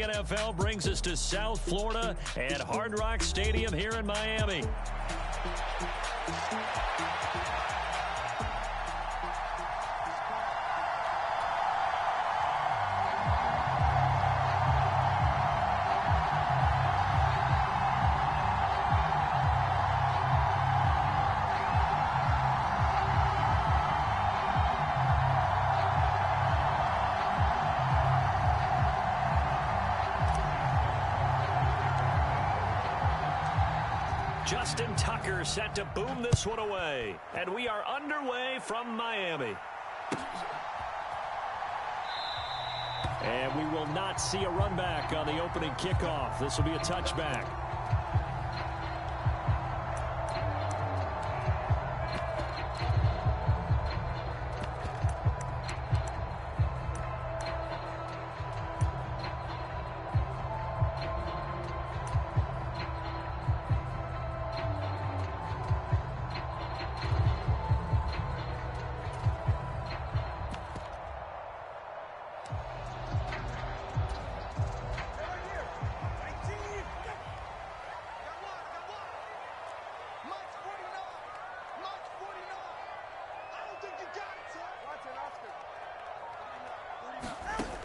NFL brings us to South Florida and Hard Rock Stadium here in Miami. Justin Tucker set to boom this one away. And we are underway from Miami. And we will not see a run back on the opening kickoff. This will be a touchback.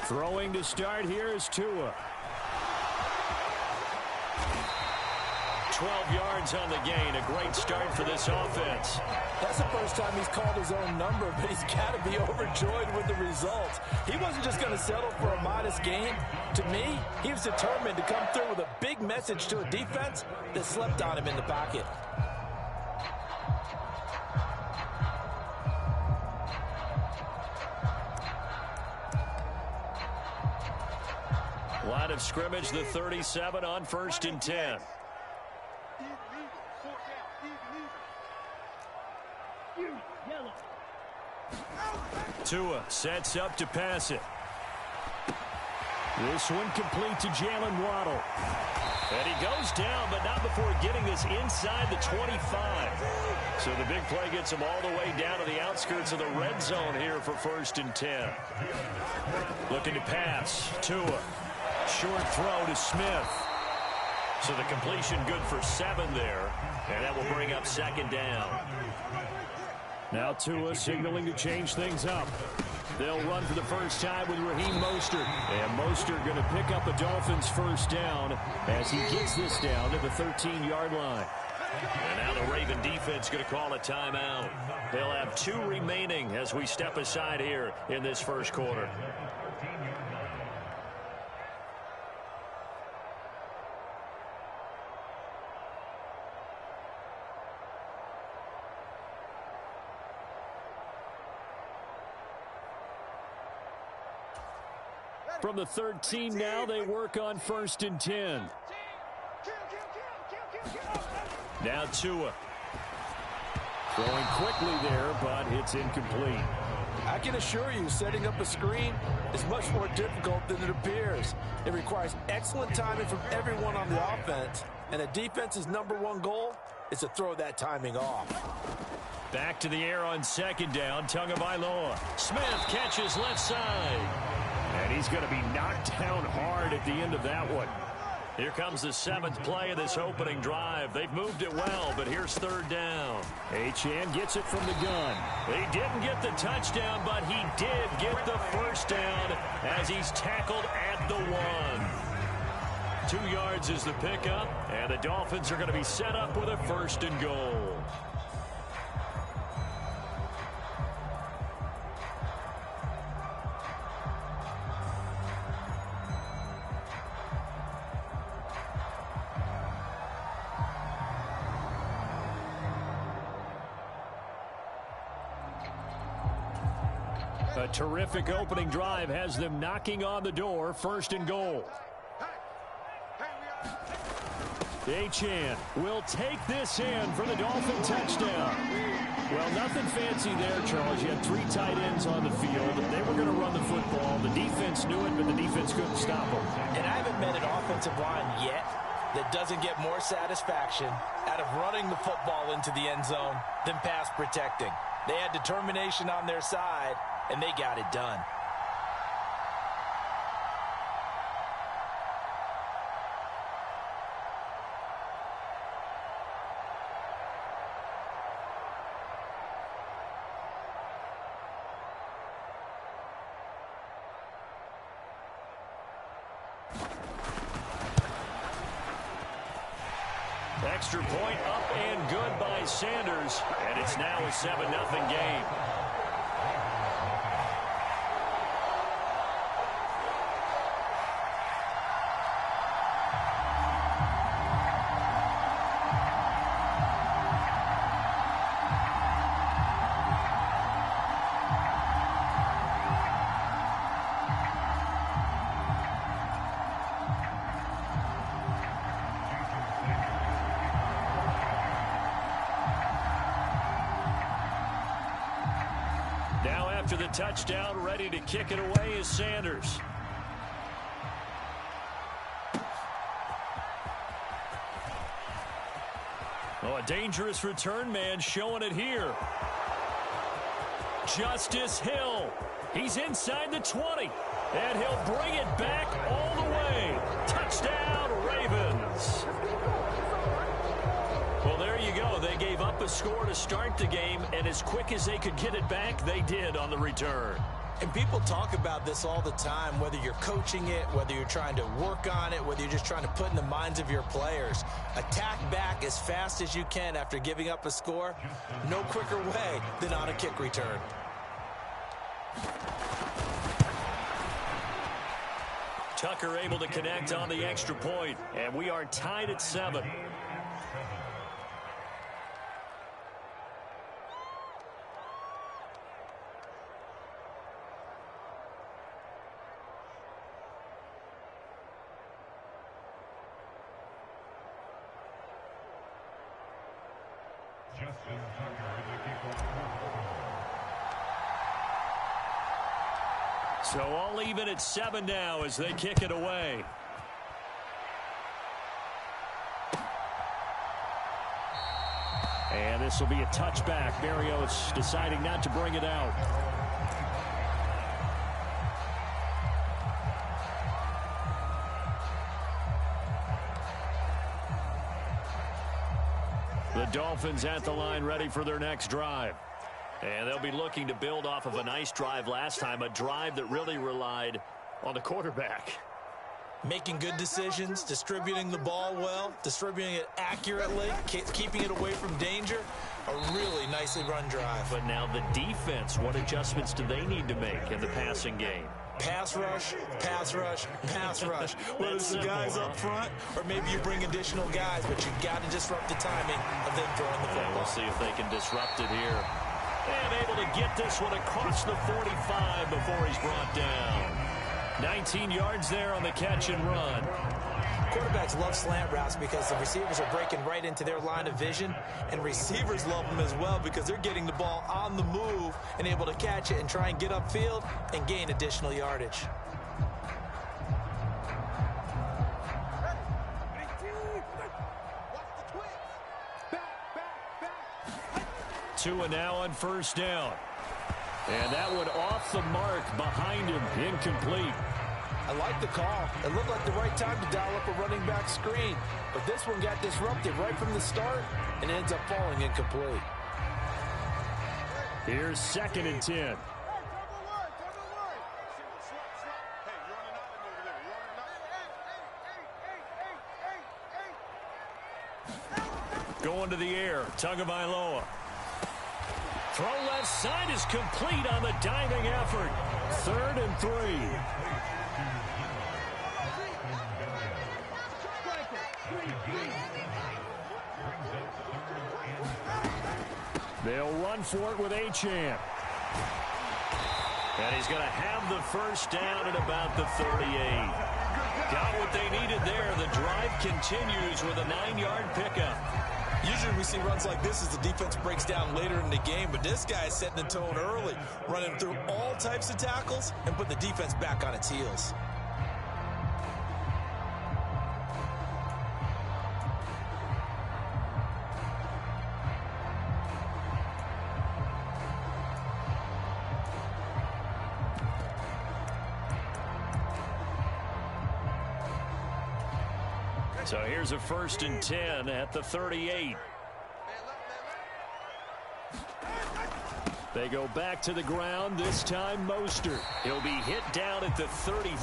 Throwing to start here is Tua. 12 yards on the gain. A great start for this offense. That's the first time he's called his own number, but he's got to be overjoyed with the results. He wasn't just going to settle for a modest gain. To me, he was determined to come through with a big message to a defense that slept on him in the pocket. Line of scrimmage, the 37 on 1st and 10. Tua sets up to pass it. This one complete to Jalen Waddle. And he goes down, but not before getting this inside the 25. So the big play gets him all the way down to the outskirts of the red zone here for 1st and 10. Looking to pass. Tua. Short throw to Smith. So the completion good for 7 there. And that will bring up 2nd down. Now Tua signaling to change things up. They'll run for the first time with Raheem Mostert. And Mostert going to pick up the Dolphins' 1st down as he gets this down to the 13-yard line. And now the Raven defense going to call a timeout. They'll have 2 remaining as we step aside here in this 1st quarter. From the 13 now, they work on 1st and 10. Now Tua. Throwing quickly there, but it's incomplete. I can assure you, setting up a screen is much more difficult than it appears. It requires excellent timing from everyone on the offense, and a defense's #1 goal is to throw that timing off. Back to the air on 2nd down, Tagovailoa. Smith catches left side. And he's going to be knocked down hard at the end of that one. Here comes the 7th play of this opening drive. They've moved it well, but here's 3rd down. Achane gets it from the gun. He didn't get the touchdown, but he did get the 1st down as he's tackled at the 1. 2 yards is the pickup, and the Dolphins are going to be set up with a 1st and goal. A terrific opening drive has them knocking on the door. 1st and goal. Achane will take this in for the Dolphin touchdown. Well, nothing fancy there, Charles. You had 3 tight ends on the field. They were going to run the football. The defense knew it, but the defense couldn't stop them. And I haven't met an offensive line yet that doesn't get more satisfaction out of running the football into the end zone than pass protecting. They had determination on their side, and they got it done. Extra point up and good by Sanders, and it's now a 7-0 game. Now after the touchdown, ready to kick it away is Sanders. Oh, a dangerous return man showing it here. Justice Hill. He's inside the 20. And he'll bring it back all the way. Touchdown, Ravens. Well, there you go. They gave up a score to start the game, and as quick as they could get it back, they did on the return. And people talk about this all the time, whether you're coaching it, whether you're trying to work on it, whether you're just trying to put in the minds of your players. Attack back as fast as you can after giving up a score. No quicker way than on a kick return. Tucker able to connect on the extra point, and we are tied at 7. So all even at 7 now as they kick it away. And this will be a touchback. Mario's deciding not to bring it out. The Dolphins at the line ready for their next drive. And they'll be looking to build off of a nice drive last time, a drive that really relied on the quarterback. Making good decisions, distributing the ball well, distributing it accurately, keeping it away from danger. A really nicely run drive. But now the defense, what adjustments do they need to make in the passing game? Pass rush, pass rush, pass rush. Whether it's the guys up front or maybe you bring additional guys, but you got to disrupt the timing of them throwing the football. And we'll see if they can disrupt it here. And able to get this one across the 45 before he's brought down. 19 yards there on the catch and run. Quarterbacks love slant routes because the receivers are breaking right into their line of vision, and receivers love them as well because they're getting the ball on the move and able to catch it and try and get upfield and gain additional yardage. Tua now on first down. And that one off the mark behind him, incomplete. I like the call. It looked like the right time to dial up a running back screen. But this one got disrupted right from the start and ends up falling incomplete. Here's 2nd and 10. Going to the air, Tagovailoa. Throw left side is complete on the diving effort. 3rd and 3. They'll run for it with Achane. And he's going to have the first down at about the 38. Got what they needed there. The drive continues with a 9-yard pickup. Usually we see runs like this as the defense breaks down later in the game, but this guy is setting the tone early, running through all types of tackles and putting the defense back on its heels. So here's a 1st and 10 at the 38. They go back to the ground, this time Mostert. He'll be hit down at the 33,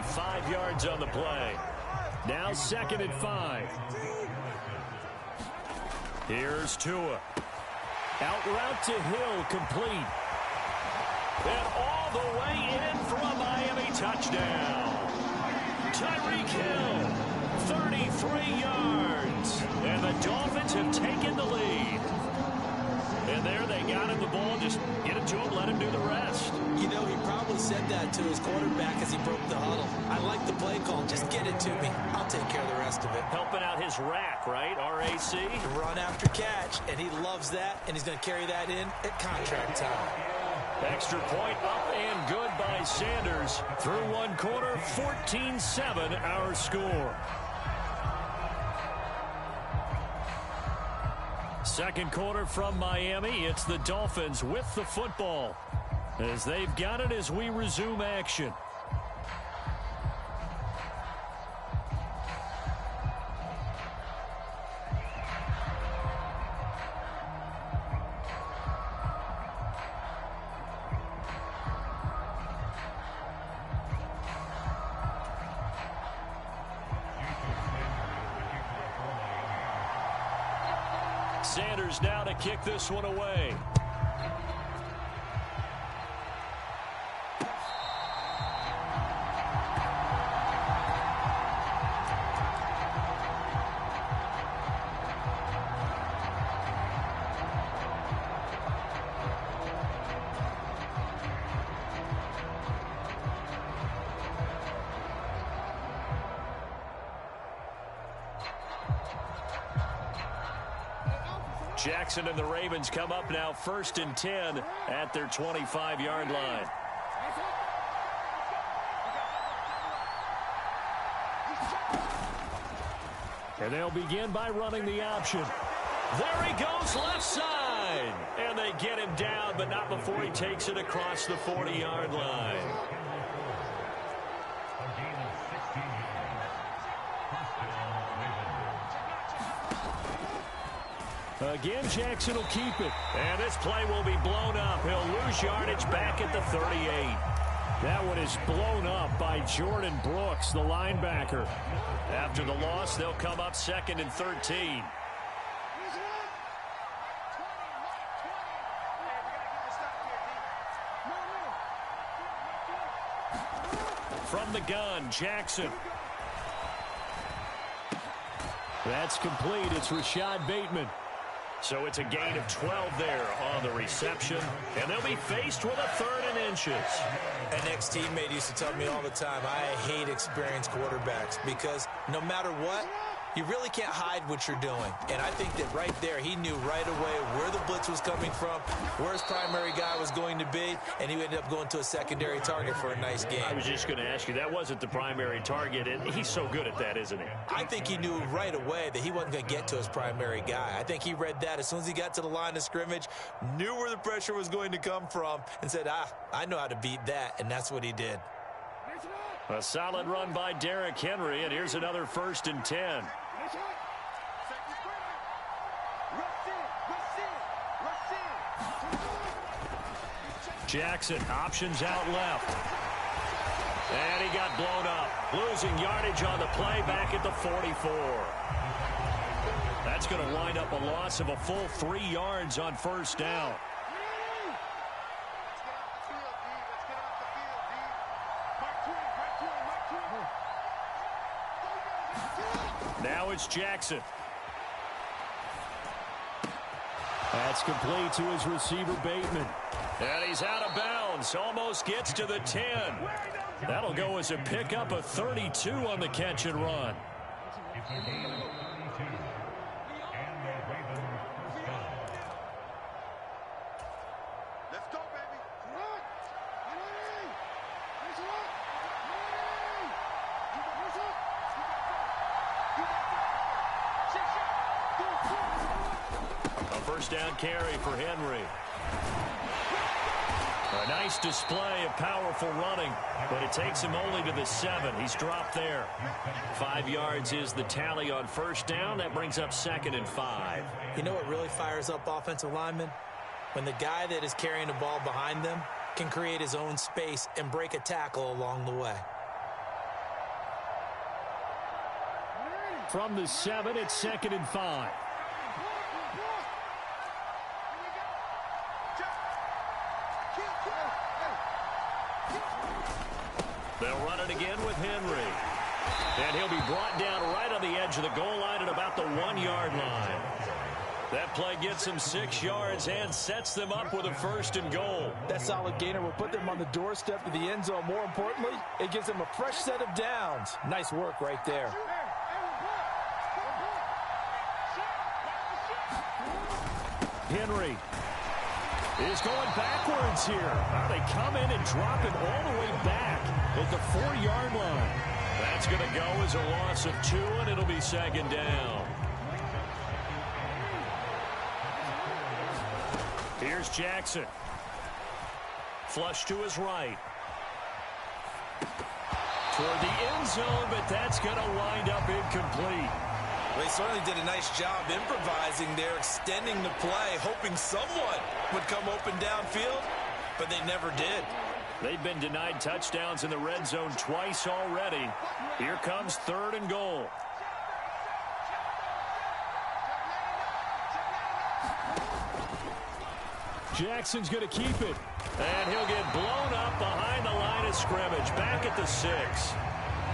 5 yards on the play. Now 2nd and 5. Here's Tua. Out route to Hill, complete. And all the way in for a Miami touchdown. Tyreek Hill, 33 yards. And the Dolphins have taken the lead. And there they got him the ball. Just get it to him, let him do the rest. You know, he probably said that to his quarterback as he broke the huddle. I like the play call. Just get it to me. I'll take care of the rest of it. Helping out his rack, right? RAC. Run after catch, and he loves that, and he's going to carry that in at contract time. Extra point up and good by Sanders. Through one quarter, 14-7 our score. Second quarter from Miami. It's the Dolphins with the football as they've got it as we resume action. Sanders now to kick this one away. Jackson and the Ravens come up now 1st and 10 at their 25-yard line. And they'll begin by running the option. There he goes, left side. And they get him down, but not before he takes it across the 40-yard line. Again, Jackson will keep it. And this play will be blown up. He'll lose yardage back at the 38. That one is blown up by Jordan Brooks, the linebacker. After the loss, they'll come up 2nd and 13. From the gun, Jackson. That's complete. It's Rashad Bateman. So it's a gain of 12 there on the reception. And they'll be faced with a 3rd and inches. An ex-teammate used to tell me all the time, I hate experienced quarterbacks because no matter what, you really can't hide what you're doing. And I think that right there, he knew right away where the blitz was coming from, where his primary guy was going to be, and he ended up going to a secondary target for a nice game. I was just going to ask you, that wasn't the primary target, and he's so good at that, isn't he? I think he knew right away that he wasn't going to get to his primary guy. I think he read that as soon as he got to the line of scrimmage, knew where the pressure was going to come from, and said, I know how to beat that, and that's what he did. A solid run by Derrick Henry, and here's another 1st and 10. Jackson options out left. And he got blown up. Losing yardage on the play back at the 44. That's going to wind up a loss of a full 3 yards on 1st down. Now it's Jackson. That's complete to his receiver, Bateman. And he's out of bounds. Almost gets to the 10. That'll go as a pickup of 32 on the catch and run. First down carry for Henry. A nice display of powerful running, but it takes him only to the 7. He's dropped there. 5 yards is the tally on 1st down. That brings up 2nd and 5. You know what really fires up offensive linemen? when the guy that is carrying the ball behind them can create his own space and break a tackle along the way. From the 7, it's 2nd and 5. They'll run it again with Henry. And he'll be brought down right on the edge of the goal line at about the 1-yard line. That play gets him 6 yards and sets them up with a 1st and goal. That solid gainer will put them on the doorstep of the end zone. More importantly, it gives them a fresh set of downs. Nice work right there. Henry is going backwards here. They come in and drop it all the way back at the 4-yard line. That's going to go as a loss of 2, and it'll be 2nd down. Here's Jackson. Flush to his right. Toward the end zone, but that's going to wind up incomplete. They certainly did a nice job improvising there, extending the play, hoping someone would come open downfield, but they never did. They've been denied touchdowns in the red zone twice already. Here comes 3rd and goal. Jackson's going to keep it. And he'll get blown up behind the line of scrimmage. Back at the 6.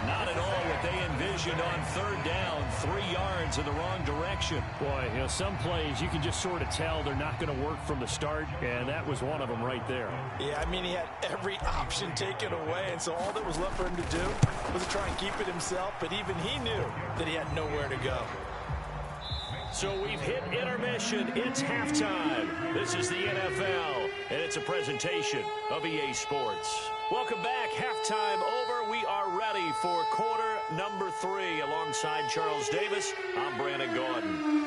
Not at all what they envisioned on 3rd down. 3 yards in the wrong direction. Boy, some plays you can just sort of tell they're not going to work from the start, and that was one of them right there. Yeah, I mean, he had every option taken away, and so all that was left for him to do was to try and keep it himself, but even he knew that he had nowhere to go. So we've hit intermission. It's halftime. This is the NFL, and it's a presentation of EA Sports. Welcome back. Halftime over. We are ready for quarter number 3. Alongside Charles Davis, I'm Brandon Gordon.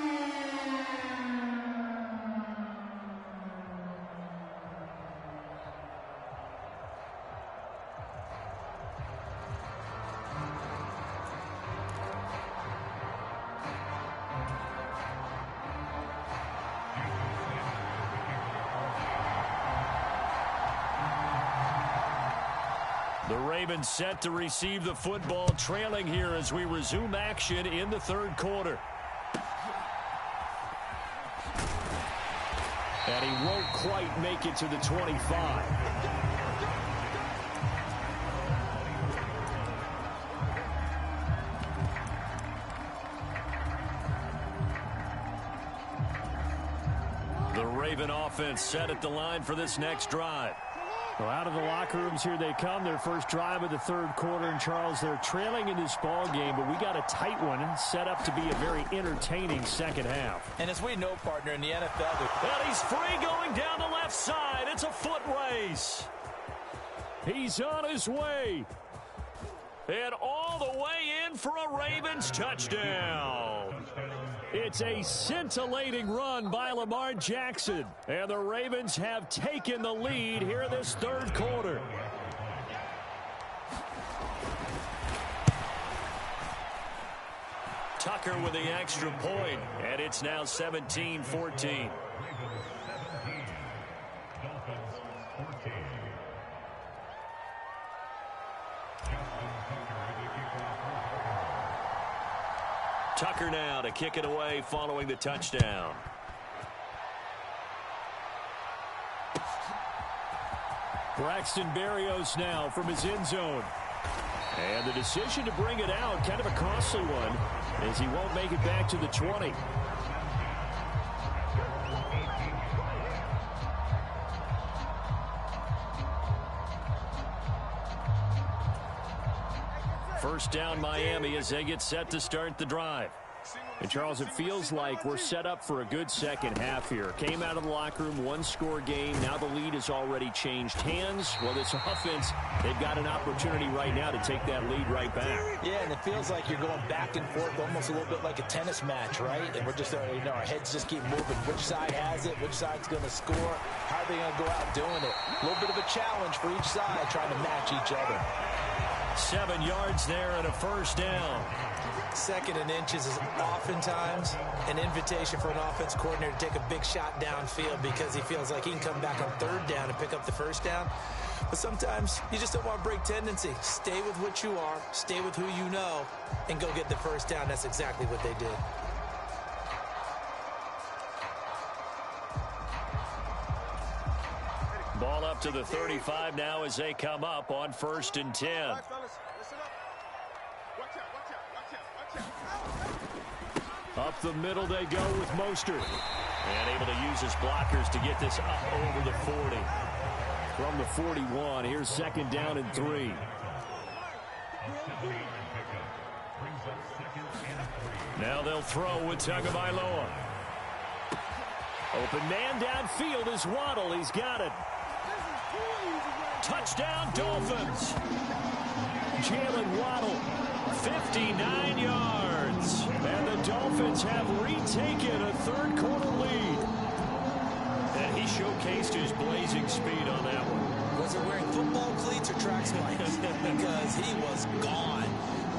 The Ravens set to receive the football, trailing here as we resume action in the 3rd quarter. And he won't quite make it to the 25. The Raven offense set at the line for this next drive. Well, out of the locker rooms here they come. Their first drive of the 3rd quarter. And, Charles, they're trailing in this ball game, but we got a tight one set up to be a very entertaining second half. And as we know, partner, in the NFL... Well, he's free going down the left side. It's a foot race. He's on his way. And all the way in for a Ravens touchdown. It's a scintillating run by Lamar Jackson. And the Ravens have taken the lead here in this 3rd quarter. Tucker with the extra point, and it's now 17-14. Tucker now to kick it away following the touchdown. Braxton Berrios now from his end zone. And the decision to bring it out, kind of a costly one, as he won't make it back to the 20. First down Miami as they get set to start the drive. And, Charles, it feels like we're set up for a good second half here. Came out of the locker room, one-score game. Now the lead has already changed hands. Well, this offense, they've got an opportunity right now to take that lead right back. Yeah, and it feels like you're going back and forth almost a little bit like a tennis match, right? And we're just, our heads just keep moving. Which side has it? Which side's going to score? How are they going to go out doing it? A little bit of a challenge for each side trying to match each other. 7 yards there and a first down. second and inches is oftentimes an invitation for an offense coordinator to take a big shot downfield because he feels like he can come back on third down and pick up the first down. But sometimes you just don't want to break tendency. Stay with what you are, stay with who you know, and go get the first down. That's exactly what they did. Ball up to the 35 now as they come up on 1st and 10. Up the middle they go with Mostert. And able to use his blockers to get this up over the 40. From the 41, here's 2nd down and 3. Now they'll throw with Tagovailoa. Open man downfield is Waddle. He's got it. Touchdown, Dolphins. Jalen Waddle, 59 yards. And the Dolphins have retaken a third-quarter lead. And he showcased his blazing speed on that one. Was he wearing football cleats or track spikes? Because he was gone.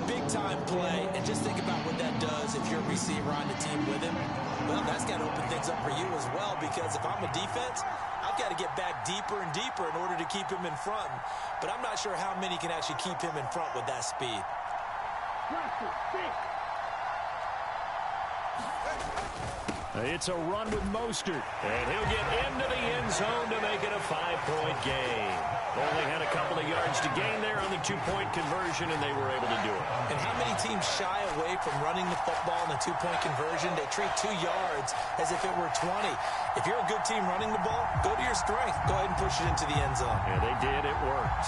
Big-time play. And just think about what that does if you're a receiver on the team with him. Well, that's got to open things up for you as well, because if I'm a defense, I've got to get back deeper and deeper in order to keep him in front. But I'm not sure how many can actually keep him in front with that speed. It's a run with Mostert, and he'll get into the end zone to make it a 5-point game. Only had a couple of yards to gain there on the 2-point conversion, and they were able to do it. And how many teams shy away from running the football in the 2-point conversion? They treat 2 yards as if it were 20. If you're a good team running the ball, go to your strength. Go ahead and push it into the end zone. Yeah, they did. It worked.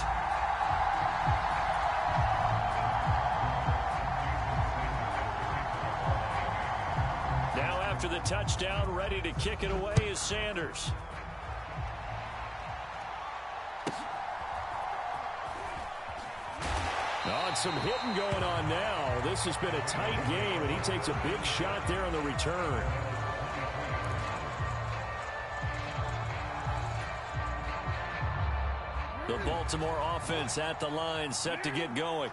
Now after the touchdown, ready to kick it away is Sanders. On some hitting going on now. This has been a tight game, and he takes a big shot there on the return. The Baltimore offense at the line, set to get going.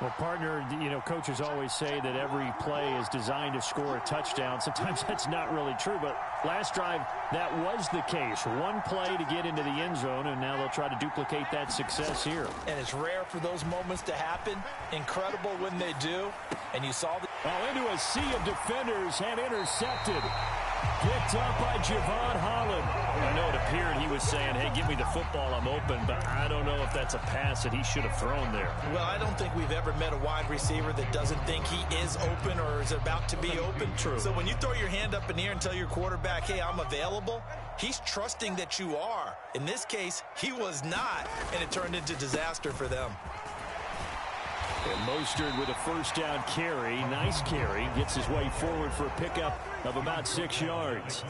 Well, partner, you know, coaches always say that every play is designed to score a touchdown. Sometimes that's not really true, but last drive, that was the case. One play to get into the end zone, and now they'll try to duplicate that success here. And it's rare for those moments to happen. Incredible when they do. And you saw the... Oh, into a sea of defenders and intercepted. Picked up by Javon Holland. I know it appeared he was saying, hey, give me the football, I'm open, but I don't know if that's a pass that he should have thrown there. Well, I don't think we've ever met a wide receiver that doesn't think he is open or is about to be open. True. So when you throw your hand up in the air and tell your quarterback, hey, I'm available, he's trusting that you are. In this case, he was not, and it turned into disaster for them. And Mostert with a first down carry. Nice carry. Gets his way forward for a pickup of about 6 yards.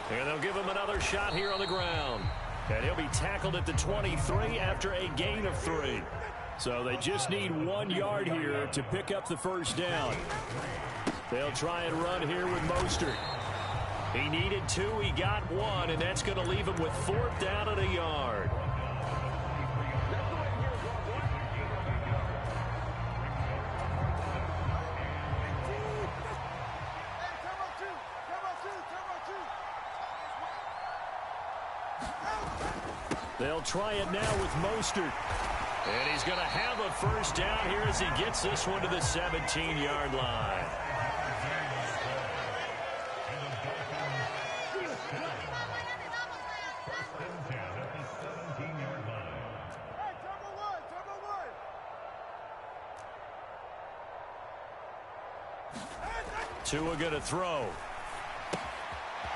And they'll give him another shot here on the ground. And he'll be tackled at the 23 after a gain of 3. So they just need 1 yard here to pick up the first down. They'll try and run here with Mostert. He needed 2, he got 1, and that's going to leave him with 4th down and a yard. They'll try it now with Mostert. And he's going to have a first down here as he gets this one to the 17-yard line. Tua going to throw.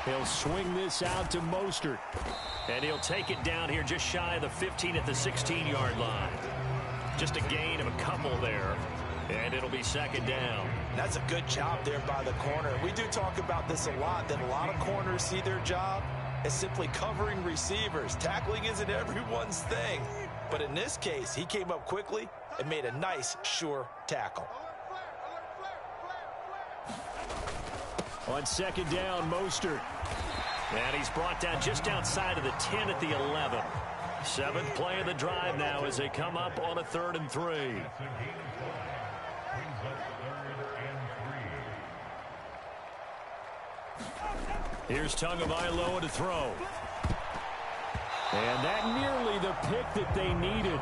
He'll swing this out to Mostert. And he'll take it down here just shy of the 15 at the 16-yard line. Just a gain of a couple there. And it'll be 2nd down. That's a good job there by the corner. We do talk about this a lot, that a lot of corners see their job as simply covering receivers. Tackling isn't everyone's thing. But in this case, he came up quickly and made a nice, sure tackle. On 2nd down, Mostert. And he's brought down just outside of the 10 at the 11. Seventh play of the drive now as they come up on a 3rd and 3. Here's Tagovailoa to throw. And that nearly the pick that they needed.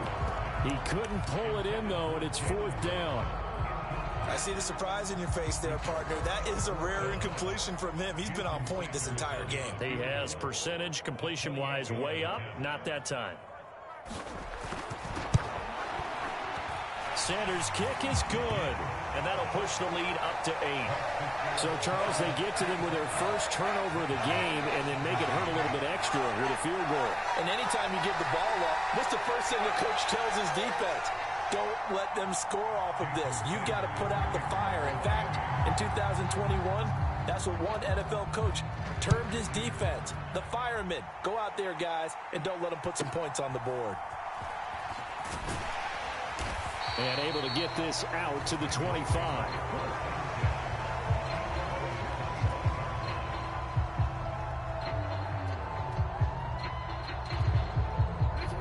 He couldn't pull it in, though, and it's 4th down. I see the surprise in your face there, partner. That is a rare incompletion from him. He's been on point this entire game. He has percentage completion-wise way up. Not that time. Sanders' kick is good, and that'll push the lead up to 8. So, Charles, they get to them with their first turnover of the game and then make it hurt a little bit extra with a field goal. And anytime you give the ball up, what's the first thing the coach tells his defense? Don't let them score off of this. You've got to put out the fire. In fact, in 2021, that's what one NFL coach termed his defense, the firemen. Go out there, guys, and don't let them put some points on the board. And able to get this out to the 25.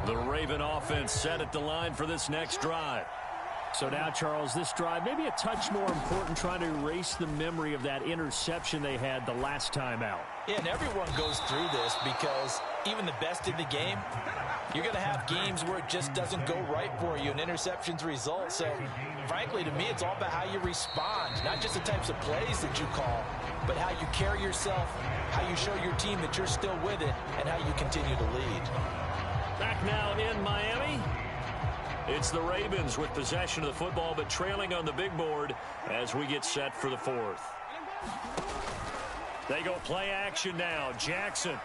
The Raven offense set at the line for this next drive. So now, Charles, this drive maybe a touch more important, trying to erase the memory of that interception they had the last time out. Yeah, and everyone goes through this because even the best in the game, you're going to have games where it just doesn't go right for you, and interceptions result. So, frankly, to me, it's all about how you respond, not just the types of plays that you call, but how you carry yourself, how you show your team that you're still with it, and how you continue to lead. Back now in Miami. It's the Ravens with possession of the football, but trailing on the big board as we get set for the 4th. They go play action now. Jackson.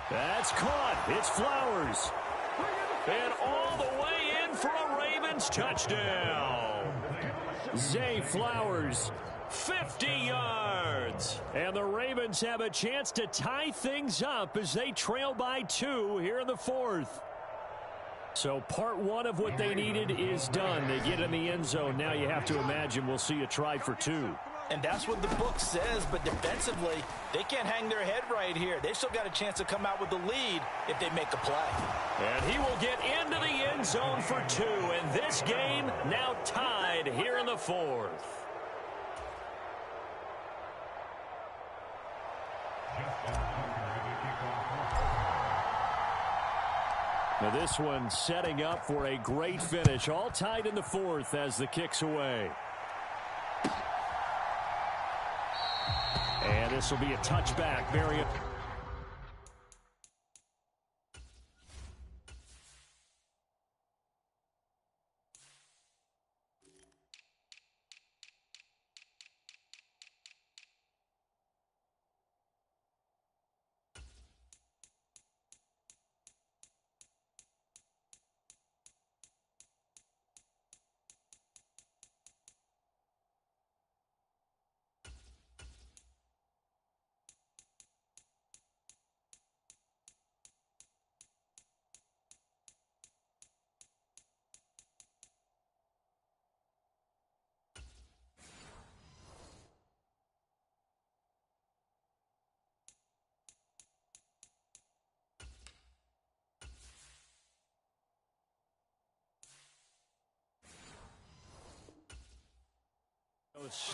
That's caught. It's Flowers. And all the way in for a Ravens touchdown. Zay Flowers. 50 yards. And the Ravens have a chance to tie things up as they trail by 2 here in the 4th. So part 1 of what they needed is done. They get in the end zone. Now you have to imagine we'll see a try for 2. And that's what the book says, but defensively, they can't hang their head right here. They've still got a chance to come out with the lead if they make a play. And he will get into the end zone for 2. And this game now tied here in the 4th. Now this one setting up for a great finish. All tied in the 4th as the kick's away. And this will be a touchback. Marion.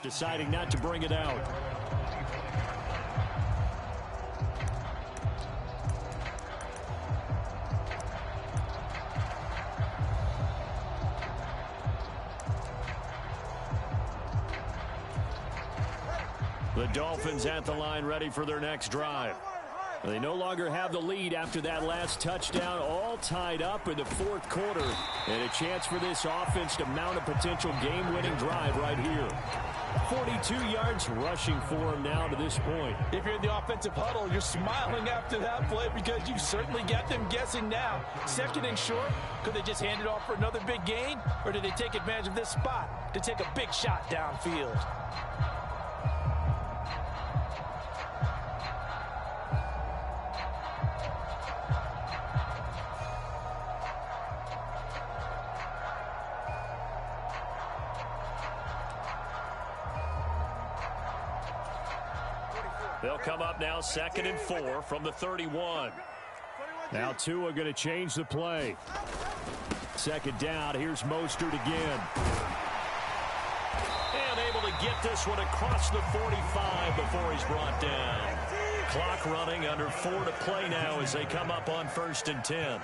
Deciding not to bring it out. The Dolphins at the line, ready for their next drive. They no longer have the lead after that last touchdown, all tied up in the 4th quarter. And a chance for this offense to mount a potential game-winning drive right here. 42 yards rushing for him now to this point. If you're in the offensive huddle, you're smiling after that play because you've certainly got them guessing now. 2nd and short, could they just hand it off for another big gain? Or did they take advantage of this spot to take a big shot downfield? They'll come up now 2nd and 4 from the 31. Now Tua going to change the play. 2nd down. Here's Mostert again. And able to get this one across the 45 before he's brought down. Clock running, under 4 to play now as they come up on 1st and 10.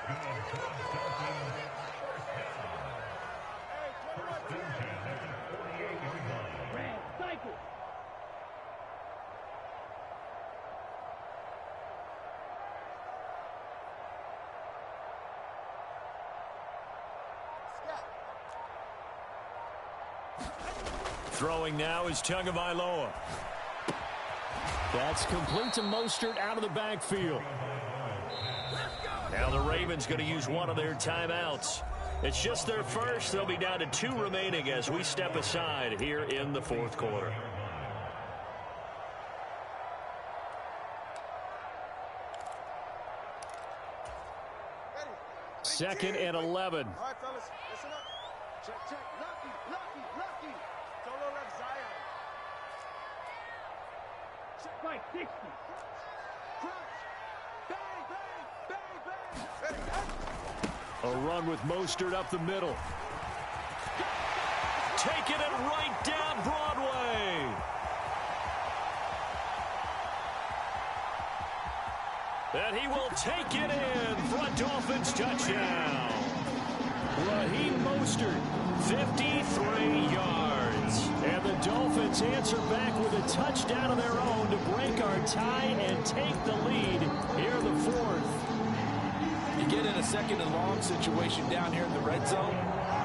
Throwing now is Tagovailoa. That's complete to Mostert out of the backfield. Now the Ravens going to use one of their timeouts. It's just their first. They'll be down to 2 remaining as we step aside here in the 4th quarter. Second and 11. All right, fellas, listen up. Check, check. Lucky. Solo left Zion. Check right, 60. Crunch. Bang. Ready, A run with Mostert up the middle. Taking it right down Broadway. And he will take it in for a Dolphins touchdown. Raheem Mostert, 53 yards. And the Dolphins answer back with a touchdown of their own to break our tie and take the lead here in the 4th. You get in a 2nd and long situation down here in the red zone.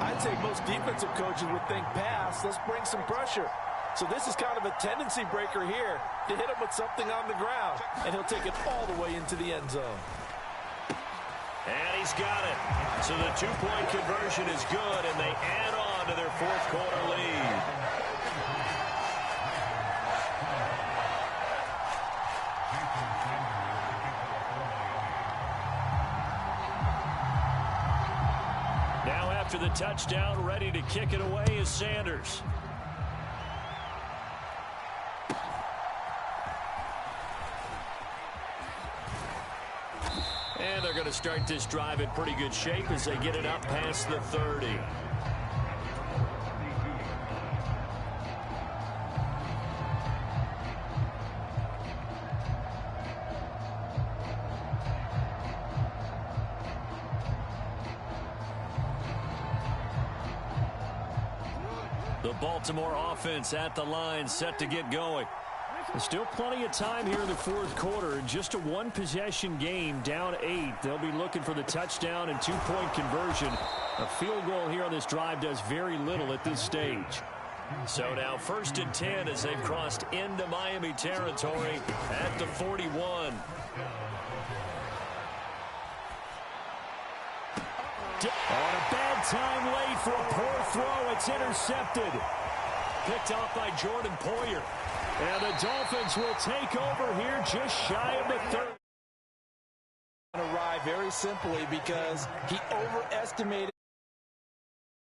I'd say most defensive coaches would think pass. Let's bring some pressure. So this is kind of a tendency breaker here to hit him with something on the ground. And he'll take it all the way into the end zone. And he's got it. So the 2-point conversion is good, and they add on to their 4th quarter lead. Now after the touchdown, ready to kick it away is Sanders. And they're going to start this drive in pretty good shape as they get it up past the 30. The Baltimore offense at the line, set to get going. There's still plenty of time here in the 4th quarter. Just a 1-possession game, down 8. They'll be looking for the touchdown and 2-point conversion. A field goal here on this drive does very little at this stage. So now 1st and 10 as they've crossed into Miami territory at the 41. On a bad time late for a poor throw. It's intercepted. Picked off by Jordan Poyer. And the Dolphins will take over here just shy of the 3rd. Arrive very simply because he overestimated